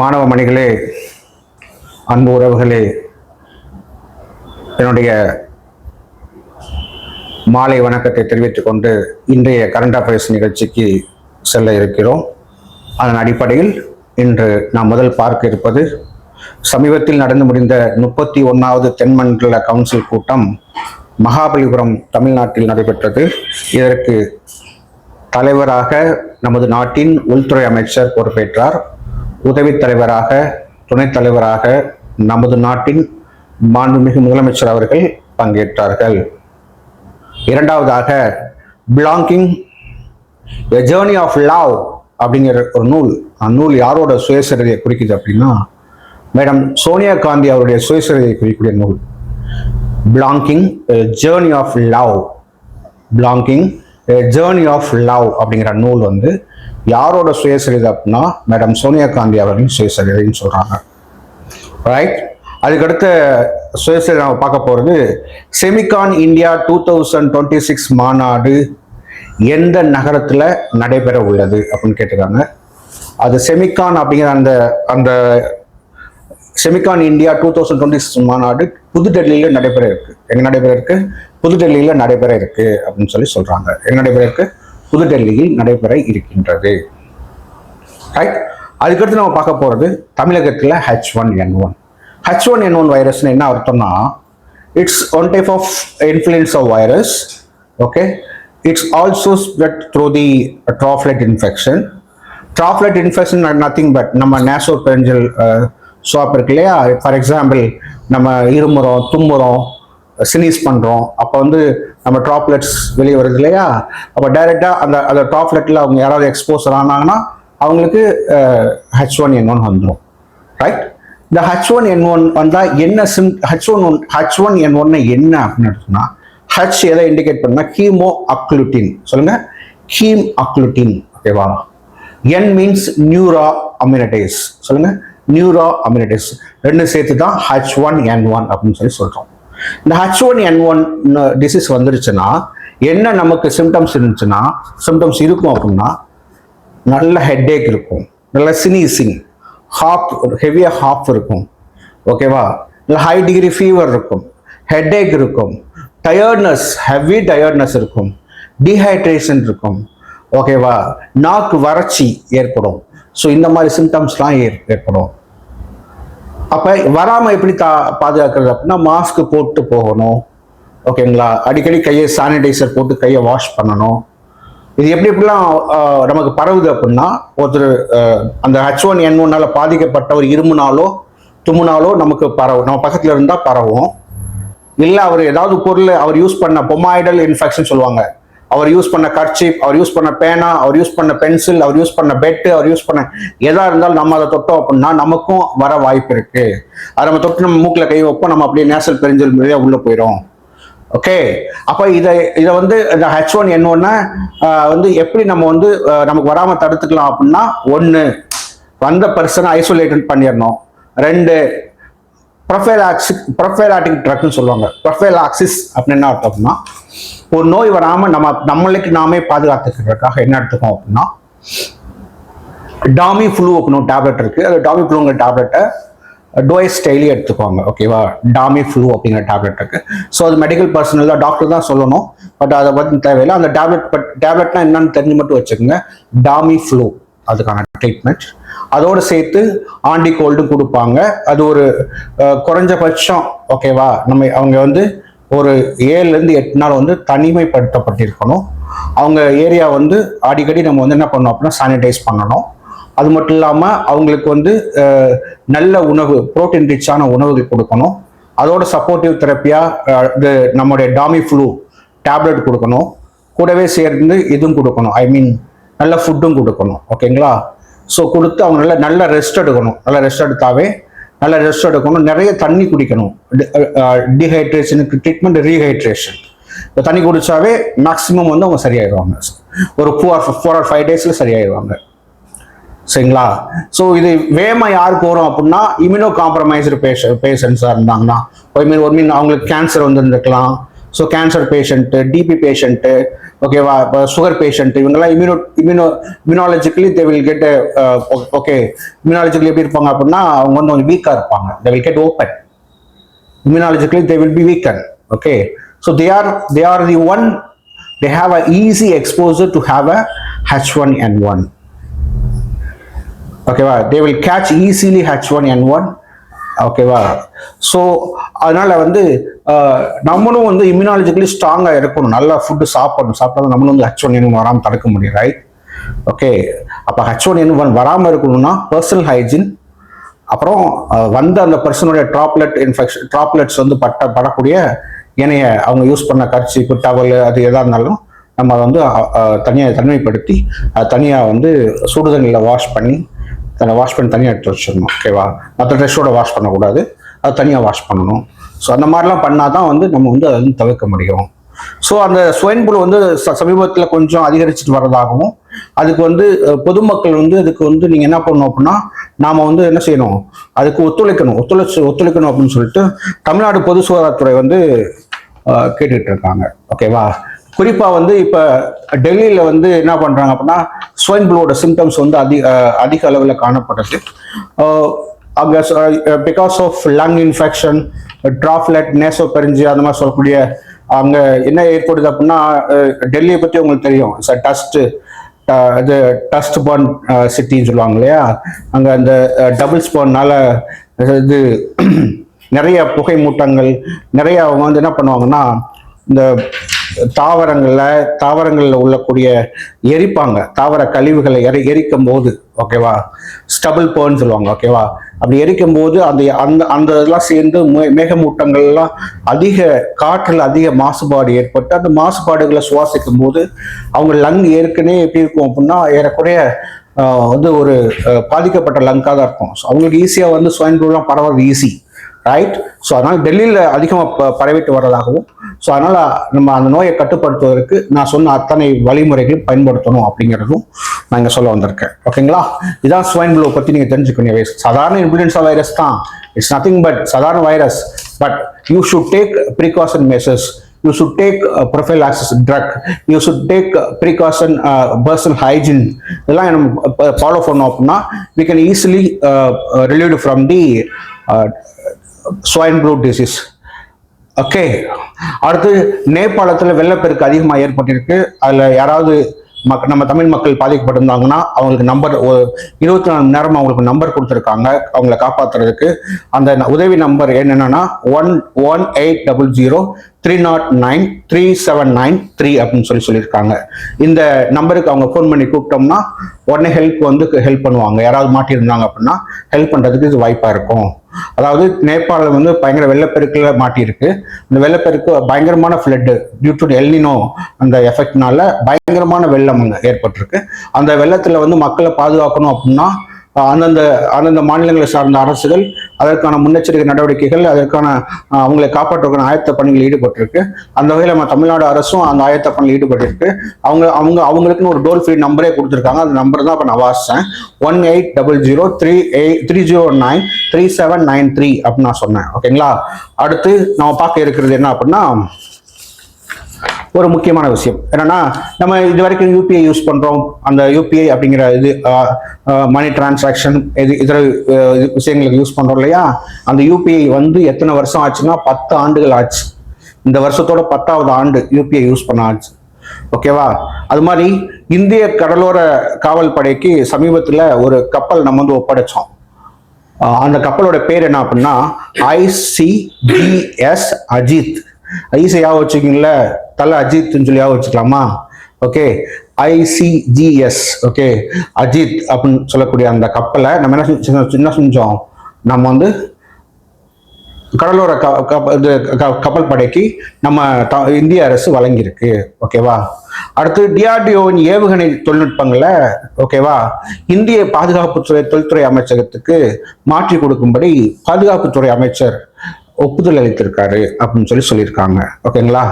மாணவ மணிகளே, அன்பு உறவுகளே, என்னுடைய மாலை வணக்கத்தை தெரிவித்துக் கொண்டு இன்றைய கரண்ட் அஃபேர்ஸ் நிகழ்ச்சிக்கு செல்ல இருக்கிறோம். அதன் அடிப்படையில் இன்று நாம் முதல் பார்க்க இருப்பது சமீபத்தில் நடந்து முடிந்த 31வது தென்மண்டல கவுன்சில் கூட்டம் மகாபலிபுரம் தமிழ்நாட்டில் நடைபெற்றது. இதற்கு தலைவராக நமது நாட்டின் உள்துறை அமைச்சர் பொறுப்பேற்றார். உதவித் தலைவராக, துணைத் தலைவராக நமது நாட்டின் மாண்புமிகு முதலமைச்சர் அவர்கள் பங்கேற்றார்கள். இரண்டாவதாக belonging a journey of love அப்படிங்கிற ஒரு நூல். அந்நூல் யாரோட சுயசரிதையை குறிக்குது அப்படின்னா மேடம் சோனியா காந்தி அவருடைய சுயசரிதையை குறிக்கக்கூடிய நூல். Belonging journey of love, belonging journey of love அப்படிங்கிற நூல் வந்து யாரோட சுயசரிதை அப்படின்னா மேடம் சோனியா காந்தி அவர்களின் சுயசரிதைன்னு சொல்றாங்க. ரைட். அதுக்கடுத்த சுயசரிதை நம்ம பார்க்க போறது செமிகான் இந்தியா 2026 மாநாடு எந்த நகரத்துல நடைபெற உள்ளது அப்படின்னு கேட்டிருக்காங்க. அது செமிகான் அப்படிங்கிற அந்த செமிகான் இந்தியா 2026 மாநாடு புதுடெல்லியில நடைபெற இருக்கு. எங்க நடைபெற இருக்கு? புதுடெல்லியில நடைபெற இருக்கு அப்படின்னு சொல்றாங்க. எங்க நடைபெற இருக்கு? புதுடெல்லியில் நடைபெற இருக்கின்றது. ரைட். அதுக்கடுத்து நம்ம பார்க்க போறது தமிழகத்துல H1N1. H1N1 வைரஸ் என்ன அர்த்தம்னா it's one type of influenza virus. Okay, it's also spread through the droplet infection. Droplet infection nothing but நம்ம நேசோ பெரஞ்சல் ஸ்வாப் இருக்கு இல்லையா. ஃபார் எக்ஸாம்பிள் நம்ம இருமுறோம், தும்முறோம், சினீஸ் பண்றோம், அப்போ வந்து நம்ம ட்ராப்லெட்ஸ் வெளியே வருது இல்லையா. அப்போ டைரக்டா அந்த ட்ராப்லெட்ல அவங்க யாராவது எக்ஸ்போசர் ஆனாங்கன்னா அவங்களுக்கு H1N1 வந்துடும். ரைட். இந்த H1N1 வந்தா என்ன H1N1 என்ன அப்படின்னு எடுத்தோம்னா H எதை இண்டிகேட் பண்ணா ஹீமோ அக்ளூட்டின். சொல்லுங்க, ஹீம் அக்ளூட்டின். ஓகேவா. N means neuraminidase. சொல்லுங்க, நியூரா அமினடேஸ். ரெண்டு சேர்த்து தான் H1N1 அப்படின்னு சொல்றோம். இந்த H1N1 டிசீஸ் வந்துருச்சுன்னா என்ன நமக்கு சிம்டம்ஸ் இருந்துச்சுன்னா சிம்டம்ஸ் இருக்கும் அப்படின்னா நல்ல ஹெட்ஏக் இருக்கும், நல்ல சினீசிங், ஹெவியா ஹாப் இருக்கும். ஓகேவா. நல்ல ஹை டிகிரி ஃபீவர் இருக்கும், ஹெட்ஏக் இருக்கும், டயர்ட்னஸ், ஹெவி டயர்ட்னஸ் இருக்கும், டீஹைட்ரேஷன் இருக்கும். ஓகேவா. நாக்கு வறட்சி ஏற்படும். ஸோ இந்த மாதிரி சிம்டம்ஸ்லாம் ஏற்படும். அப்ப வராம எப்படி பாதுகாக்கிறது அப்படின்னா மாஸ்க் போட்டு போகணும். ஓகேங்களா. அடிக்கடி கையை சானிடைசர் போட்டு கையை வாஷ் பண்ணணும். இது எப்படிலாம் நமக்கு பரவுது அப்படின்னா ஒருத்தர் அந்த H1N1 பாதிக்கப்பட்டவர் இருமுனாலோ தும்முனாலோ நமக்கு பரவும், நம்ம பக்கத்துல இருந்தா பரவும். இல்ல அவர் ஏதாவது பொருள் அவர் யூஸ் பண்ண பொமாய்டல் இன்ஃபெக்ஷன் சொல்லுவாங்க, அவர் யூஸ் பண்ண கர்ச்சீப், அவர் யூஸ் பண்ண பேனா, அவர் யூஸ் பண்ண பென்சில், அவர் யூஸ் பண்ண பெட்டு, அவர் யூஸ் பண்ண எதா இருந்தாலும் நம்ம அதை தொட்டோம் அப்படின்னா நமக்கும் வர வாய்ப்பு இருக்கு. அதை நம்ம தொட்டு நம்ம மூக்கில் கை வைப்போம், நம்ம அப்படியே நேசல் பெரிஞ்சல் மாதிரியா உள்ள போயிடும். ஓகே. அப்ப இதை வந்து இந்த H1N1 வந்து எப்படி நம்ம வந்து நமக்கு வராம தடுத்துக்கலாம் அப்படின்னா, ஒன்று வந்த பர்சனை ஐசோலேட் பண்ணிடணும். ரெண்டு ப்ரொஃபைலாக்டிக் ட்ரக்னு சொல்லுவாங்க. ப்ரொஃபைலாக்சிஸ் அப்படின்னு என்ன அர்த்தம்னா ஒரு நோய் வராம நம்மளுக்கு நாமே பாதுகாத்துக்கிறதுக்காக என்ன எடுத்துக்கோம் அப்படின்னா டாமி ஃப்ளூ அப்படின்னு டேப்லெட் இருக்கு. அது டாமி ஃப்ளூங்கிற டேப்லெட்டை டோஸ் டெய்லி எடுத்துக்கோங்க. ஓகேவா. டாமி ஃப்ளூ அப்படிங்கிற டேப்லெட் இருக்கு. ஸோ அது மெடிக்கல் பர்சனல் தான், டாக்டர் தான் சொல்லணும். பட் அதை வந்து தேவையில்லை. அந்த டேப்லெட்னா என்னன்னு தெரிஞ்சு மட்டும் வச்சுக்கோங்க. டாமி ஃப்ளூ அதுக்கான ட்ரீட்மெண்ட். அதோடு சேர்த்து ஆன்டிகோல்டும் கொடுப்பாங்க. அது ஒரு குறைஞ்சபட்சம் ஓகேவா அவங்க வந்து ஒரு 7லேருந்து 8 நாள் வந்து தனிமைப்படுத்தப்பட்டிருக்கணும். அவங்க ஏரியா வந்து அடிக்கடி நம்ம வந்து என்ன பண்ணணும் அப்படின்னா சானிடைஸ் பண்ணணும். அது மட்டும் இல்லாமல் அவங்களுக்கு வந்து நல்ல உணவு, புரோட்டீன் ரிச்சான உணவுகள் கொடுக்கணும். அதோட சப்போர்ட்டிவ் தெரப்பியா நம்முடைய டாமி ஃப்ளூ டேப்லெட் கொடுக்கணும். கூடவே சேர்ந்து இதுவும் கொடுக்கணும், ஐ மீன் நல்ல ஃபுட்டும் கொடுக்கணும். ஓகேங்களா. ஸோ கொடுத்து அவங்க நல்ல ரெஸ்ட் எடுக்கணும். நல்ல ரெஸ்ட் எடுக்கணும். நிறைய தண்ணி குடிக்கணும். டீஹைட்ரேஷனுக்கு ட்ரீட்மெண்ட் ரீஹைட்ரேஷன். இப்போ தண்ணி குடிச்சாவே மேக்ஸிமம் வந்து அவங்க சரியாயிடுவாங்க. ஒரு 4 or 5 days சரியாயிடுவாங்க. சரிங்களா. ஸோ இது வேமா யாருக்கு வரும் அப்படின்னா இம்யூனோ காம்ப்ரமைஸ்டு பேஷண்ட்ஸாக இருந்தாங்கன்னா, ஐ மீன் அவங்களுக்கு கேன்சர் வந்துருந்துருக்கலாம், so cancer patient, TB patient, ஓகேவா, இப்போ சுகர் பேஷண்ட், இவங்கெல்லாம் immunologically they will get okay. Immunologically எப்படி இருப்பாங்க அப்படின்னா அவங்க வந்து கொஞ்சம் வீக்காக இருப்பாங்க. They will get open. Immunologically they will be weakened. Okay, so they are the one, they have a easy exposure to have a H1N1. Okay, they will catch easily H1N1. Okay, so அதனால வந்து நம்மளும் வந்து இம்யூனாலஜிக்கலி ஸ்ட்ராங்காக இருக்கணும். நல்லா food சாப்பிட்டா நம்மளும் வந்து H1N1 வராமல் தடுக்க முடியும், ரைட்? ஓகே, அப்போ H1N1 வராமல் இருக்கணும்னா பர்சனல் ஹைஜீன், அப்புறம் வந்த அந்த பர்சனுடைய ட்ராப்லெட்ஸ் வந்து படக்கூடிய ஏனைய அவங்க யூஸ் பண்ண கர்ச்சீஃப், டவல், அது எதாக இருந்தாலும் நம்ம அதை வந்து தனிமைப்படுத்தி அதை தனியாக வந்து சுடுதண்ணியில் வாஷ் பண்ணி தனியாக எடுத்து வச்சிடணும். ஓகேவா, மற்ற ட்ரெஸ்ஸோட வாஷ் பண்ணக்கூடாது, அது தனியாக வாஷ் பண்ணணும். ஸோ அந்த மாதிரிலாம் பண்ணால் தான் வந்து நம்ம வந்து அதை வந்து தவிர்க்க முடியும். ஸோ அந்த ஸ்வைன் ஃப்ளூ வந்து சமீபத்தில் கொஞ்சம் அதிகரிச்சுட்டு வர்றதாகவும், அதுக்கு வந்து பொதுமக்கள் வந்து அதுக்கு வந்து நீங்கள் என்ன பண்ணணும் அப்படின்னா நாம் வந்து என்ன செய்யணும், அதுக்கு ஒத்துழைக்கணும் அப்படின்னு சொல்லிட்டு தமிழ்நாடு பொது சுகாதாரத்துறை வந்து கேட்டுட்டு இருக்காங்க. ஓகேவா, குறிப்பாக வந்து இப்போ டெல்லியில் வந்து என்ன பண்ணுறாங்க அப்படின்னா ஸ்வைன் ஃப்ளூவோட சிம்டம்ஸ் வந்து அதிக அளவில் காணப்படுது. அங்கே because of lung infection, droplet, nasopharynx அந்த மாதிரி சொல்லக்கூடிய அங்கே என்ன ஏற்படுது அப்படின்னா டெல்லியை பற்றி உங்களுக்கு தெரியும், இது டஸ்ட் பர்ன் சிட்டின்னு சொல்லுவாங்க இல்லையா. அங்கே அந்த டபுள் ஸ்பர்னால இது நிறைய புகை மூட்டங்கள், நிறைய அவங்க வந்து என்ன பண்ணுவாங்கன்னா இந்த தாவரங்களில் உள்ளக்கூடிய எரிப்பாங்க, தாவர கழிவுகளை எரிக்கும் போது, ஓகேவா, ஸ்டபிள் பர்ன் சொல்லுவாங்க. ஓகேவா, அப்படி எரிக்கும் போது அந்த இதெல்லாம் சேர்ந்து மேகமூட்டங்கள்லாம் காற்றில் அதிக மாசுபாடு ஏற்பட்டு அந்த மாசுபாடுகளை சுவாசிக்கும் போது அவங்க லங் ஏற்கனவே எப்படி இருக்கும் அப்படின்னா ஏறக்குறைய வந்து ஒரு பாதிக்கப்பட்ட லங்காக தான் இருக்கும். ஸோ அவங்களுக்கு ஈஸியாக வந்து ஸ்வைன் ஃப்ளூலாம் பரவுறது ஈஸி, ரைட்? ஸோ அதனால் டெல்லியில் அதிகமாக பரவிட்டு வர்றதாகவும், ஸோ அதனால் நம்ம அந்த நோயை கட்டுப்படுத்துவதற்கு நான் சொன்ன அத்தனை வழிமுறைகளும் பயன்படுத்தணும் அப்படிங்கிறதும் நான் இங்கே சொல்ல வந்திருக்கேன். ஓகேங்களா, இதான் ஸ்வைன் ஃப்ளூ பற்றி நீங்கள் தெரிஞ்சுக்கணும். சாதாரண இன்ஃப்ளூயன்ஸா வைரஸ் தான், இட்ஸ் நத்திங் பட் சாதாரண virus. But you should take precaution measures, you should take prophylaxis drug, you should take precaution personal hygiene. இதெல்லாம் நம்ம ஃபாலோ பண்ணோம் அப்படின்னா we can easily relieved from the swine flu disease. Okay, அடுத்து நேபாளத்தில் வெள்ளப்பெருக்கு அதிகமாக ஏற்பட்டிருக்கு. அதில் யாராவது நம்ம தமிழ் மக்கள் பாதிக்கப்பட்டிருந்தாங்கன்னா அவங்களுக்கு நம்பர் 24 மணி நேரம் அவங்களுக்கு நம்பர் கொடுத்துருக்காங்க அவங்கள காப்பாற்றுறதுக்கு. அந்த உதவி நம்பர் என்னென்னா 1-800-309-3793 அப்படின்னு சொல்லியிருக்காங்க. இந்த நம்பருக்கு அவங்க ஃபோன் பண்ணி கூப்பிட்டோம்னா உடனே ஹெல்ப் பண்ணுவாங்க. யாராவது மாட்டியிருந்தாங்க அப்படின்னா ஹெல்ப் பண்ணுறதுக்கு இது வாய்ப்பாக இருக்கும். அதாவது நேபாளம் வந்து பயங்கர வெள்ளப்பெருக்கில் மாட்டியிருக்கு. இந்த வெள்ளப்பெருக்கு பயங்கரமான ஃப்ளட்டு டியூ டு எல்னினோ அந்த எஃபெக்ட்னால பயங்கரமான வெள்ளம் ஏற்பட்டிருக்கு. அந்த வெள்ளத்தில் வந்து மக்களை பாதுகாக்கணும் அப்படின்னா அந்தந்த மாநிலங்களை சார்ந்த அரசுகள் அதற்கான முன்னெச்சரிக்கை நடவடிக்கைகள், அதற்கான அவங்களை காப்பாற்றுவதற்கான ஆயத்த பணிகள் ஈடுபட்டிருக்கு. அந்த வகையில் நம்ம தமிழ்நாடு அரசும் அந்த ஆயத்த பணியில் ஈடுபட்டிருக்கு. அவங்களுக்குன்னு ஒரு டோல் ஃப்ரீ நம்பரே கொடுத்துருக்காங்க. அந்த நம்பர் தான் இப்போ நான் வாசித்தேன், 1-800-309-3793 அப்படின்னு நான் சொன்னேன். ஓகேங்களா, அடுத்து நம்ம பார்க்க இருக்கிறது என்ன அப்படின்னா ஒரு முக்கியமான விஷயம் என்னன்னா, நம்ம இது வரைக்கும் யூபிஐ யூஸ் பண்றோம். அந்த யூபிஐ அப்படிங்கிற இது மணி டிரான்சாக்ஷன் இதர விஷயங்களுக்கு யூஸ் பண்றோம் இல்லையா. அந்த யூபிஐ வந்து எத்தனை வருஷம் ஆச்சுன்னா 10 ஆண்டுகள் ஆச்சு. இந்த வருஷத்தோட 10வது ஆண்டு யூபிஐ யூஸ் பண்ண ஆச்சு. ஓகேவா, அது மாதிரி இந்திய கடலோர காவல் படைக்கு சமீபத்தில் ஒரு கப்பல் நம்ம வந்து ஒப்படைச்சோம். அந்த கப்பலோட பேர் என்ன அப்படின்னா ICGS அஜித். ஈஸியாக வச்சுக்கிங்களே, தலை அஜித்னு சொல்லி வச்சுக்கலாமா? ஓகே, ICGS ஓகே அஜித் அப்படின்னு சொல்லக்கூடிய அந்த கப்பலை நம்ம என்ன செஞ்சோம், நம்ம வந்து கடலோர கப்பல் படைக்கு நம்ம இந்திய அரசு வழங்கியிருக்கு. ஓகேவா, அடுத்து DRDOவின் ஏவுகணை தொழில்நுட்பங்களை ஓகேவா இந்திய பாதுகாப்புத்துறை தொழில்துறை அமைச்சகத்துக்கு மாற்றி கொடுக்கும்படி பாதுகாப்புத்துறை அமைச்சர் ஒப்புதல் அளித்திருக்காரு அப்படின்னு சொல்லியிருக்காங்க. ஓகேங்களா,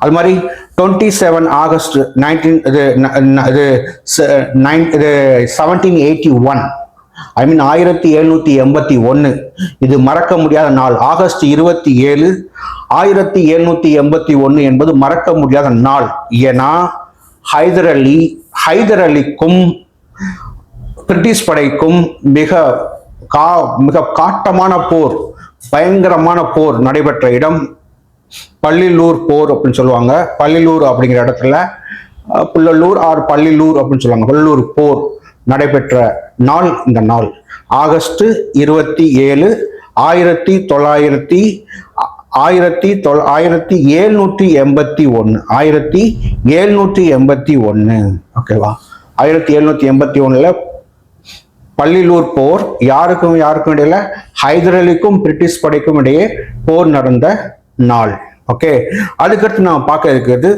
அது மாதிரி 27 ஆகஸ்ட் 1781 1781. இது மறக்க முடியாத நாள். ஆகஸ்ட் 27, 1781 என்பது மறக்க முடியாத நாள். ஏன்னா ஹைதர் அலிக்கும் பிரிட்டிஷ் படைக்கும் மிக காட்டமான போர், பயங்கரமான போர் நடைபெற்ற இடம் பள்ளிலூர் போர் அப்படின்னு சொல்லுவாங்க. பள்ளிலூர் அப்படிங்கிற இடத்துல புல்லலூர் ஆர் பள்ளிலூர் அப்படின்னு சொல்லுவாங்க. பள்ளிலூர் போர் நடைபெற்ற நாள் இந்த நாள். ஆகஸ்ட் 27, 1781. ஓகேவா? 1781 பள்ளிலூர் போர். யாருக்கும் இடையில ஹைதர் அலிக்கும் பிரிட்டிஷ் படைக்கும் இடையே போர் நடந்த நாள். ஓகே, அதுக்கடுத்து நான் பார்க்க இருக்கிறது,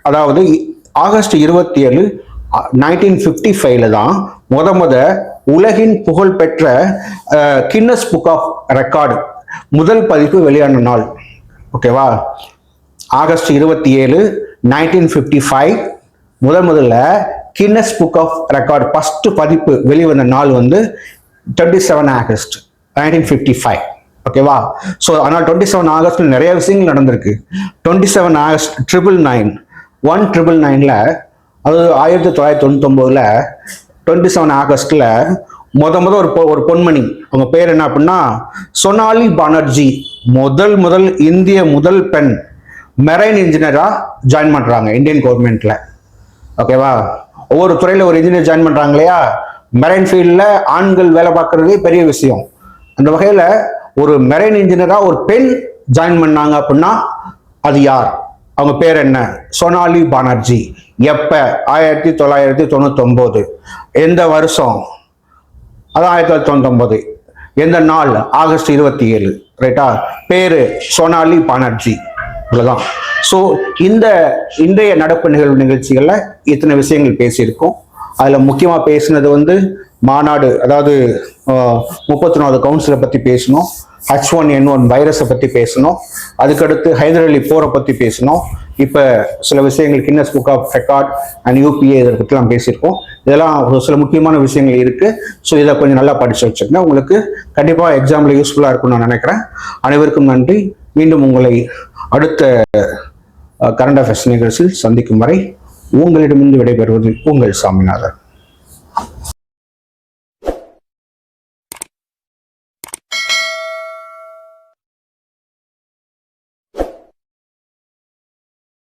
அதாவது ஆகஸ்ட் 27, 1955 தான் முத உலகின் புகழ்பெற்ற கின்னஸ் புக் ஆஃப் ரெக்கார்டு முதல் பதிப்பு வெளியான நாள். ஓகேவா? ஆகஸ்ட் 27, 1955 முதல்ல Guinness book of record first பதிப்பு வெளிவந்த நாள் 27 ஆகஸ்ட் 1955. ஓகேவா? ஸோ ஆனால் 27 ஆகஸ்ட்ல நிறைய விஷயங்கள் நடந்திருக்கு. 27 ஆகஸ்ட் 1999 அதாவது 1999 27 ஆகஸ்ட்ல ஒரு பொன்மணி, அவங்க பேர் என்ன அப்படின்னா சோனாலி பானர்ஜி, முதல் இந்திய பெண் மெரைன் இன்ஜினியரா ஜாயின் பண்றாங்க இந்தியன் கவர்மெண்ட்ல. ஓகேவா? ஒவ்வொரு துறையில ஒரு இன்ஜினியர் ஜாயின் பண்றாங்க இல்லையா? மெரைன் ஃபீல்ட்ல ஆண்கள் வேலை பார்க்கறதே பெரிய விஷயம். அந்த வகையில ஒரு மெரைன் இன்ஜினியரா ஒரு பெண் ஜாயின் பண்ணாங்க அப்படின்னா அது யார்? அவங்க பேர் என்ன? சோனாலி பானர்ஜி. எப்ப? 1999. எந்த வருஷம்? அதான் 1999. எந்த நாள்? ஆகஸ்ட் 27. ரைட்டா? பேரு சோனாலி பானர்ஜி. இவ்வளவுதான். ஸோ இன்றைய நடப்பு நிகழ்ச்சிகள்ல இத்தனை விஷயங்கள் பேசியிருக்கோம். அதுல முக்கியமா பேசினது மாநாடு, அதாவது 34வது கவுன்சிலை பத்தி பேசணும், H1N1 வைரஸை பத்தி பேசணும், அதுக்கடுத்து ஹைதர் அலி போரை பத்தி பேசணும். இப்ப சில விஷயங்கள் Guinness book of record and UPA இதை பற்றிலாம் பேசியிருக்கோம். இதெல்லாம் சில முக்கியமான விஷயங்கள் இருக்கு. ஸோ இதை கொஞ்சம் நல்லா படிச்சு வச்சுருங்க. உங்களுக்கு கண்டிப்பா எக்ஸாம்ல யூஸ்ஃபுல்லா இருக்கும்னு நான் நினைக்கிறேன். அனைவருக்கும் நன்றி. மீண்டும் உங்களை அடுத்த கரண்ட் அஃபேர்ஸ் நிகழ்ச்சியில் சந்திக்கும் வரை உங்களிடமிருந்து விடைபெறுவது உங்கள் சாமிநாதன்.